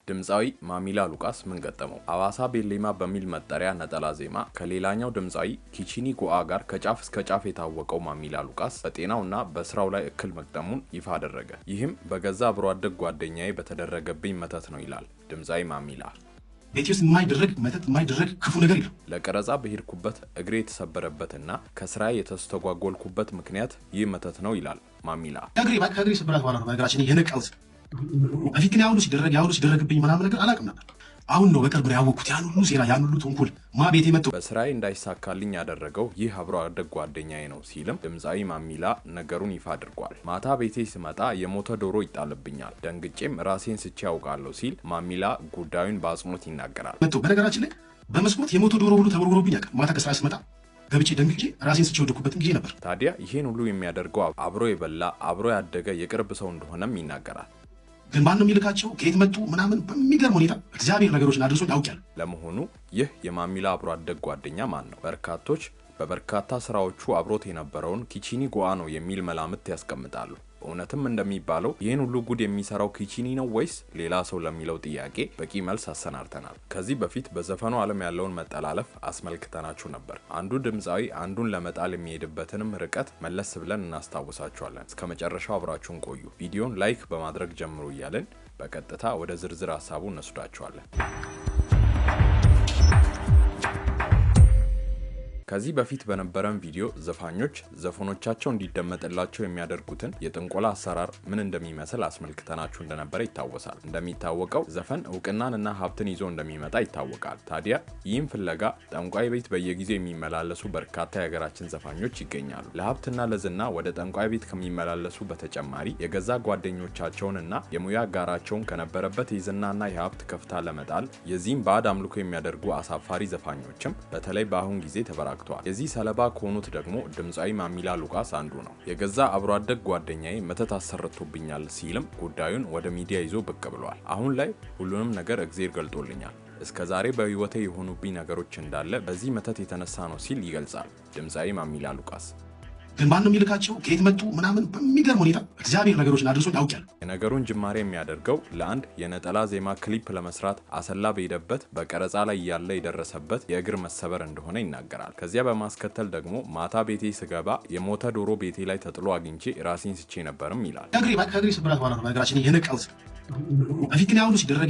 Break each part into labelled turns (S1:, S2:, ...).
S1: ድምጻዊ ማሚላ ሉቃስ ምን ገጠመው? አዋሳ ቤሌማ በሚል መጠሪያ ነጠላ ዜማ ከሌላኛው ድምጻዊ ኪቺኒ ጎአ ጋር ከጫፍ እስከ ጫፍ የታወቀው ማሚላ ሉቃስ በጤናውና በስራው ላይ እክል መግጠሙን ይፋ አደረገ። ይህም በገዛ አብሮ አደግ ጓደኛዬ በተደረገብኝ መተት ነው ይላል ድምጻዊ ማሚላ።
S2: ቤቴስ የማይደረግ መተት የማይደረግ ክፉ ነገር የለም።
S1: ለቀረጻ በሄድኩበት እግሬ የተሰበረበትና ከስራ የተስተጓጎልኩበት ምክንያት ይህ መተት ነው ይላል ማሚላ።
S2: ከእግሬ ስብራት በኋላ ነው ነገራችን የነቃውት። በፊት ግን ያሁሉ ሲደረግብኝ ምናምን ነገር አላውቅም ነበር። አሁን ነው በቅርብ ያወቅኩት ያን ሁሉ ሴራ ያን ሁሉ ተንኮል ቤቴ መጥቶ
S1: በስራዬ እንዳይሳካልኝ ያደረገው ይህ አብሮ አደግ ጓደኛዬ ነው ሲልም ድምጻዊ ማሚላ ነገሩን ይፋ አድርጓል። ማታ ቤቴ ስመጣ የሞተ ዶሮ ይጣልብኛል፣ ደንግጬም ራሴን ስቼ ያውቃለሁ ሲል ማሚላ ጉዳዩን በአጽንኦት ይናገራል።
S2: በነገራችን ላይ በመስኮት የሞተ ዶሮ ሁሉ ተወርውሮብኝ ያውቃል። ማታ ከስራ ስመጣ ገብቼ ደንግጬ ራሴን ስቼ ወደኩበትም ጊዜ ነበር።
S1: ታዲያ ይሄን ሁሉ የሚያደርገው አብሮ የበላ አብሮ ያደገ የቅርብ ሰው እንደሆነም ይናገራል።
S2: ግን ማን ነው የሚልካቸው ከየት መጡ ምናምን በሚገርም ሁኔታ እግዚአብሔር ነገሮችን አድርሶኝ አውቃለሁ።
S1: ለመሆኑ ይህ የማሚላ አብሮ አደግ ጓደኛ ማን ነው? በርካቶች በበርካታ ስራዎቹ አብሮት የነበረውን ኪቺኒ ጎአ ነው የሚል መላምት ያስቀምጣሉ። እውነትም እንደሚባለው ይህን ሁሉ ጉድ የሚሰራው ኪቺኒ ነው ወይስ ሌላ ሰው ለሚለው ጥያቄ በቂ መልስ አሰናድተናል። ከዚህ በፊት በዘፈኑ ዓለም ያለውን መጠላለፍ አስመልክተናችሁ ነበር። አንዱ ድምጻዊ አንዱን ለመጣል የሚሄድበትንም ርቀት መለስ ብለን እናስታውሳችኋለን። እስከ መጨረሻው አብራችሁን ቆዩ። ቪዲዮን ላይክ በማድረግ ጀምሩ እያልን በቀጥታ ወደ ዝርዝር ሀሳቡ እንወስዳችኋለን። ከዚህ በፊት በነበረን ቪዲዮ ዘፋኞች ዘፈኖቻቸው እንዲደመጥላቸው የሚያደርጉትን የጥንቆላ አሰራር ምን እንደሚመስል አስመልክተናችሁ እንደነበረ ይታወሳል። እንደሚታወቀው ዘፈን እውቅናንና ሀብትን ይዞ እንደሚመጣ ይታወቃል። ታዲያ ይህም ፍለጋ ጠንቋይ ቤት በየጊዜው የሚመላለሱ በርካታ የሀገራችን ዘፋኞች ይገኛሉ። ለሀብትና ለዝና ወደ ጠንቋይ ቤት ከሚመላለሱ በተጨማሪ የገዛ ጓደኞቻቸውንና የሙያ አጋራቸውን ከነበረበት የዝናና የሀብት ከፍታ ለመጣል የዚህም ባዕድ አምልኮ የሚያደርጉ አሳፋሪ ዘፋኞችም በተለይ በአሁን ጊዜ ተበራክተዋል። የዚህ ሰለባ ከሆኑት ደግሞ ድምጻዊ ማሚላ ሉቃስ አንዱ ነው። የገዛ አብሮ አደግ ጓደኛዬ መተት አሰርቶብኛል ሲልም ጉዳዩን ወደ ሚዲያ ይዞ ብቅ ብሏል። አሁን ላይ ሁሉንም ነገር እግዚአብሔር ገልጦልኛል፣ እስከዛሬ በህይወቴ የሆኑብኝ ነገሮች እንዳለ በዚህ መተት የተነሳ ነው ሲል ይገልጻል ድምጻዊ ማሚላ ሉቃስ።
S2: ግን ማን ነው የሚልካቸው ከየት መጡ ምናምን በሚገርም ሁኔታ እግዚአብሔር ነገሮችን አድርሶኝ አውቃለሁ።
S1: የነገሩን ጅማሬ የሚያደርገው ለአንድ የነጠላ ዜማ ክሊፕ ለመስራት አሰላ በሄደበት በቀረጻ ላይ ያለ የደረሰበት የእግር መሰበር እንደሆነ ይናገራል። ከዚያ በማስከተል ደግሞ ማታ ቤቴ ስገባ የሞተ ዶሮ ቤቴ ላይ ተጥሎ አግኝቼ ራሴን ስቼ ነበርም ይላል።
S2: ከእግሬ ስብራት በኋላ ነው ነገራችን የነቃውት። በፊት ግን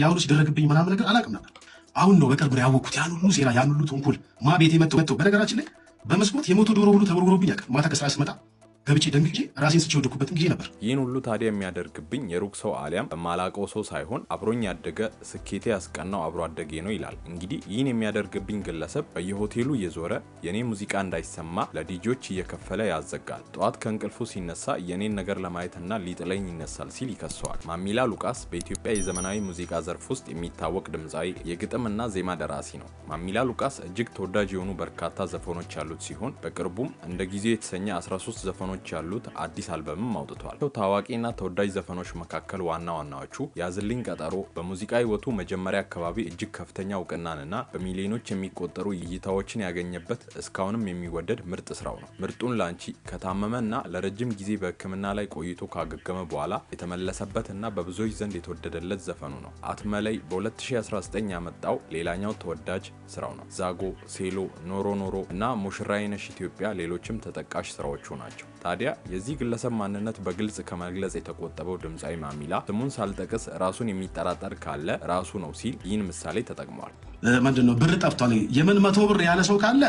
S2: ያሁሉ ሲደረግብኝ ምናምን ነገር አላውቅም ነበር። አሁን ነው በቅርብ ያወቅኩት ያን ሁሉ ሴራ ያን ሁሉ ተንኮል ቤቴ መጥቶ በነገራችን ላይ በመስኮት የሞተ ዶሮ ሁሉ ተወርውሮብኝ ያውቃል። ማታ ከስራ ስመጣ ገብቼ ደንግጬ ራሴን ስቼ ወደኩበትም ጊዜ ነበር።
S1: ይህን ሁሉ ታዲያ የሚያደርግብኝ የሩቅ ሰው አሊያም በማላቀው ሰው ሳይሆን አብሮኝ ያደገ ስኬቴ ያስቀናው አብሮ አደጌ ነው ይላል። እንግዲህ ይህን የሚያደርግብኝ ግለሰብ በየሆቴሉ እየዞረ የኔ ሙዚቃ እንዳይሰማ ለዲጆች እየከፈለ ያዘጋል። ጠዋት ከእንቅልፉ ሲነሳ የኔን ነገር ለማየትና ሊጥለኝ ይነሳል ሲል ይከሰዋል። ማሚላ ሉቃስ በኢትዮጵያ የዘመናዊ ሙዚቃ ዘርፍ ውስጥ የሚታወቅ ድምጻዊ የግጥምና ዜማ ደራሲ ነው። ማሚላ ሉቃስ እጅግ ተወዳጅ የሆኑ በርካታ ዘፈኖች ያሉት ሲሆን በቅርቡም እንደ ጊዜው የተሰኘ 13 ዘፈኖች ያሉት አዲስ አልበምም አውጥቷል። ታዋቂና ተወዳጅ ዘፈኖች መካከል ዋና ዋናዎቹ ያዝልኝ ቀጠሮ በሙዚቃ ህይወቱ መጀመሪያ አካባቢ እጅግ ከፍተኛ እውቅናንና በሚሊዮኖች የሚቆጠሩ እይታዎችን ያገኘበት እስካሁንም የሚወደድ ምርጥ ስራው ነው። ምርጡን ላንቺ ከታመመና ለረጅም ጊዜ በሕክምና ላይ ቆይቶ ካገገመ በኋላ የተመለሰበትና በብዙዎች ዘንድ የተወደደለት ዘፈኑ ነው። አትመለይ በ2019 ያመጣው ሌላኛው ተወዳጅ ስራው ነው። ዛጎ፣ ሴሎ፣ ኖሮ ኖሮ እና ሙሽራዬ ነሽ ኢትዮጵያ ሌሎችም ተጠቃሽ ስራዎቹ ናቸው። ታዲያ የዚህ ግለሰብ ማንነት በግልጽ ከመግለጽ የተቆጠበው ድምጻዊ ማሚላ ስሙን ሳልጠቅስ ራሱን የሚጠራጠር ካለ ራሱ ነው ሲል ይህን ምሳሌ ተጠቅሟል።
S2: ምንድነው ብር ጠፍቷል የምን 100 ብር ያለ ሰው ካለ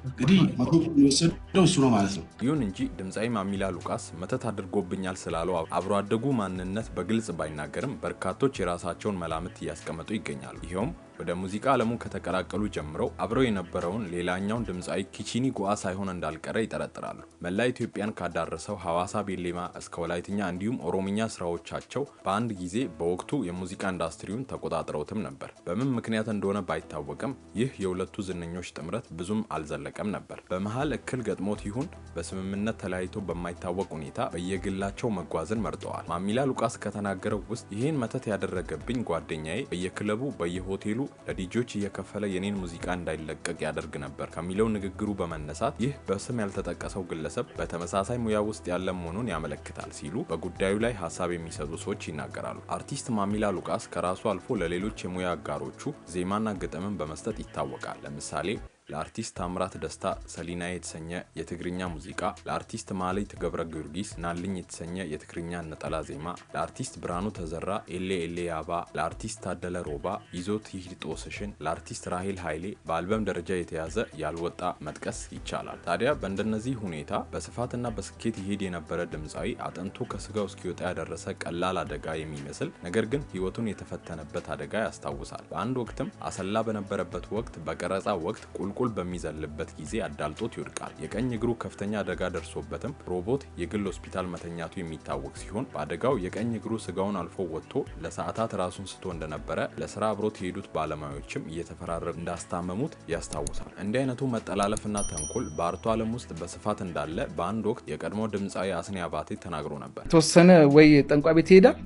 S2: እንግዲህ 100 ብር የሚወሰደው እሱ ነው ማለት ነው።
S1: ይሁን እንጂ ድምጻዊ ማሚላ ሉቃስ መተት አድርጎብኛል ስላለው አብሮ አደጉ ማንነት በግልጽ ባይናገርም በርካቶች የራሳቸውን መላምት እያስቀመጡ ይገኛሉ። ይሄውም ወደ ሙዚቃ ዓለሙ ከተቀላቀሉ ጀምረው አብረው የነበረውን ሌላኛውን ድምጻዊ ኪቺኒ ጎአ ሳይሆን እንዳልቀረ ይጠረጥራሉ። መላ ኢትዮጵያን ካዳረሰው ሐዋሳ ቤሌማ እስከ ወላይትኛ እንዲሁም ኦሮምኛ ስራዎቻቸው በአንድ ጊዜ በወቅቱ የሙዚቃ ኢንዱስትሪውን ተቆጣጥረውትም ነበር። በምን ምክንያት እንደሆነ ባይታወቅም ይህ የሁለቱ ዝነኞች ጥምረት ብዙም አልዘለቀም ነበር። በመሃል እክል ገጥሞት ይሁን በስምምነት ተለያይቶ በማይታወቅ ሁኔታ በየግላቸው መጓዝን መርጠዋል። ማሚላ ሉቃስ ከተናገረው ውስጥ ይህን መተት ያደረገብኝ ጓደኛዬ በየክለቡ በየሆቴሉ ለዲጆች እየከፈለ የኔን ሙዚቃ እንዳይለቀቅ ያደርግ ነበር ከሚለው ንግግሩ በመነሳት ይህ በስም ያልተጠቀሰው ግለሰብ በተመሳሳይ ሙያ ውስጥ ያለ መሆኑን ያመለክታል ሲሉ በጉዳዩ ላይ ሀሳብ የሚሰጡ ሰዎች ይናገራሉ። አርቲስት ማሚላ ሉቃስ ከራሱ አልፎ ለሌሎች የሙያ አጋሮቹ ዜማና ግጥምን በመስጠት ይታወቃል። ለምሳሌ ለአርቲስት ታምራት ደስታ ሰሊና የተሰኘ የትግርኛ ሙዚቃ፣ ለአርቲስት ማሌት ገብረ ጊዮርጊስ ናልኝ የተሰኘ የትግርኛ ነጠላ ዜማ፣ ለአርቲስት ብርሃኑ ተዘራ ኤሌ ኤሌ ያባ፣ ለአርቲስት ታደለ ሮባ ይዞት ይሂድ ጦስሽን፣ ለአርቲስት ራሄል ኃይሌ በአልበም ደረጃ የተያዘ ያልወጣ መጥቀስ ይቻላል። ታዲያ በእንደነዚህ ሁኔታ በስፋትና በስኬት ይሄድ የነበረ ድምፃዊ አጥንቶ ከስጋው እስኪወጣ ያደረሰ ቀላል አደጋ የሚመስል ነገር ግን ህይወቱን የተፈተነበት አደጋ ያስታውሳል። በአንድ ወቅትም አሰላ በነበረበት ወቅት በቀረጻ ወቅት ቁልቁል በሚዘልበት ጊዜ አዳልጦት ይወድቃል። የቀኝ እግሩ ከፍተኛ አደጋ ደርሶበትም ሮቦት የግል ሆስፒታል መተኛቱ የሚታወቅ ሲሆን በአደጋው የቀኝ እግሩ ስጋውን አልፎ ወጥቶ ለሰዓታት ራሱን ስቶ እንደነበረ ለስራ አብሮት የሄዱት ባለሙያዎችም እየተፈራረቁ እንዳስታመሙት ያስታውሳል። እንዲህ አይነቱ መጠላለፍና ተንኮል በአርቱ ዓለም ውስጥ በስፋት እንዳለ በአንድ ወቅት የቀድሞ ድምፃዊ አስኔ አባቴ ተናግሮ ነበር።
S3: ተወሰነ ወይ ጠንቋይ ቤት ይሄዳል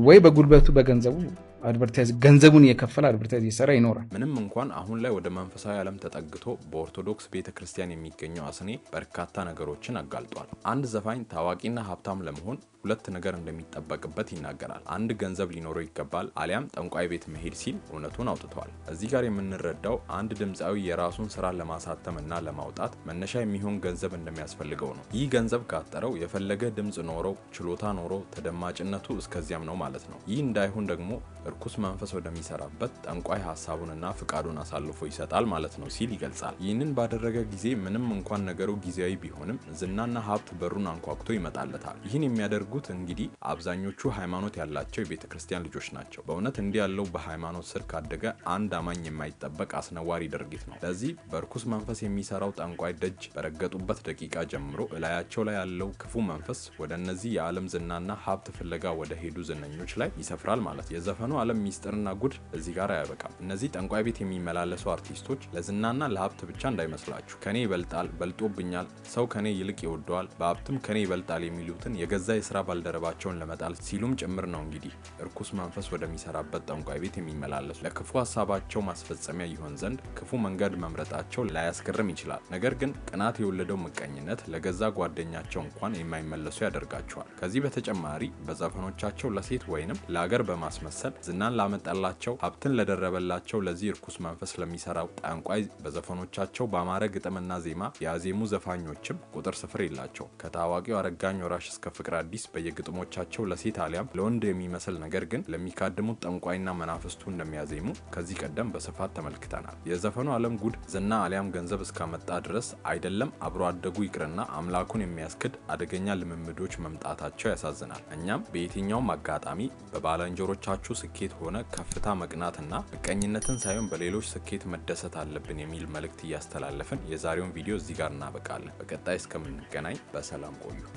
S3: ወይ በጉልበቱ በገንዘቡ አድቨርታይዝ ገንዘቡን የከፈለ አድቨርታይዝ ይሰራ ይኖራል።
S1: ምንም እንኳን አሁን ላይ ወደ መንፈሳዊ ዓለም ተጠግቶ በኦርቶዶክስ ቤተክርስቲያን የሚገኘው አስኔ በርካታ ነገሮችን አጋልጧል። አንድ ዘፋኝ ታዋቂና ሀብታም ለመሆን ሁለት ነገር እንደሚጠበቅበት ይናገራል። አንድ ገንዘብ ሊኖረው ይገባል፣ አሊያም ጠንቋይ ቤት መሄድ ሲል እውነቱን አውጥቷል። እዚህ ጋር የምንረዳው አንድ ድምፃዊ የራሱን ስራ ለማሳተምና ለማውጣት መነሻ የሚሆን ገንዘብ እንደሚያስፈልገው ነው። ይህ ገንዘብ ካጠረው የፈለገ ድምፅ ኖረው ችሎታ ኖረው ተደማጭነቱ እስከዚያም ነው ማለት ነው። ይህ እንዳይሆን ደግሞ እርኩስ መንፈስ ወደሚሰራበት ጠንቋይ ሐሳቡንና ፍቃዱን አሳልፎ ይሰጣል ማለት ነው ሲል ይገልጻል። ይህንን ባደረገ ጊዜ ምንም እንኳን ነገሩ ጊዜያዊ ቢሆንም ዝናና ሀብት በሩን አንኳኩቶ ይመጣለታል። ይህን የሚያደርጉት እንግዲህ አብዛኞቹ ሃይማኖት ያላቸው የቤተክርስቲያን ልጆች ናቸው። በእውነት እንዲህ ያለው በሃይማኖት ስር ካደገ አንድ አማኝ የማይጠበቅ አስነዋሪ ድርጊት ነው። ለዚህ በርኩስ መንፈስ የሚሰራው ጠንቋይ ደጅ በረገጡበት ደቂቃ ጀምሮ እላያቸው ላይ ያለው ክፉ መንፈስ ወደ እነዚህ የዓለም ዝናና ሀብት ፍለጋ ወደ ሄዱ ዝነኞች ላይ ይሰፍራል ማለት። የዘፈኑ ዓለም ሚስጥርና ጉድ እዚህ ጋር አያበቃም። እነዚህ ጠንቋይ ቤት የሚመላለሱ አርቲስቶች ለዝናና ለሀብት ብቻ እንዳይመስላችሁ ከኔ ይበልጣል፣ በልጦብኛል፣ ሰው ከኔ ይልቅ ይወደዋል፣ በሀብትም ከኔ ይበልጣል የሚሉትን የገዛ የስራ ባልደረባቸውን ለመጣል ሲሉም ጭምር ነው እንግዲህ እርኩስ መንፈስ ወደሚሰራበት ጠንቋይ ቤት የሚመላለሱ። ለክፉ ሀሳባቸው ማስፈጸሚያ ይሆን ዘንድ ክፉ መንገድ መምረጣቸው ላያስገርም ይችላል። ነገር ግን ቅናት የወለደው ምቀኝነት ለገዛ ጓደኛቸው እንኳን የማይመለሱ ያደርጋቸዋል። ከዚህ በተጨማሪ በዘፈኖቻቸው ለሴት ወይንም ለሀገር በማስመሰል ዝናን ላመጣላቸው ሀብትን ለደረበላቸው ለዚህ እርኩስ መንፈስ ለሚሰራው ጠንቋይ በዘፈኖቻቸው በአማረ ግጥምና ዜማ ያዜሙ ዘፋኞችም ቁጥር ስፍር የላቸው። ከታዋቂው አረጋኝ ወራሽ እስከ ፍቅር አዲስ በየግጥሞቻቸው ለሴት አሊያም ለወንድ የሚመስል ነገር ግን ለሚካድሙት ጠንቋይና መናፍስቱ እንደሚያዜሙ ከዚህ ቀደም በስፋት ተመልክተናል። የዘፈኑ ዓለም ጉድ ዝና አሊያም ገንዘብ እስካመጣ ድረስ አይደለም አብሮ አደጉ ይቅርና አምላኩን የሚያስክድ አደገኛ ልምምዶች መምጣታቸው ያሳዝናል። እኛም በየትኛውም አጋጣሚ በባልንጀሮቻችሁ ስኬት ሆነ ከፍታ መቅናትና ምቀኝነትን ሳይሆን በሌሎች ስኬት መደሰት አለብን የሚል መልእክት እያስተላለፍን የዛሬውን ቪዲዮ እዚህ ጋር እናበቃለን። በቀጣይ እስከምንገናኝ በሰላም ቆዩ።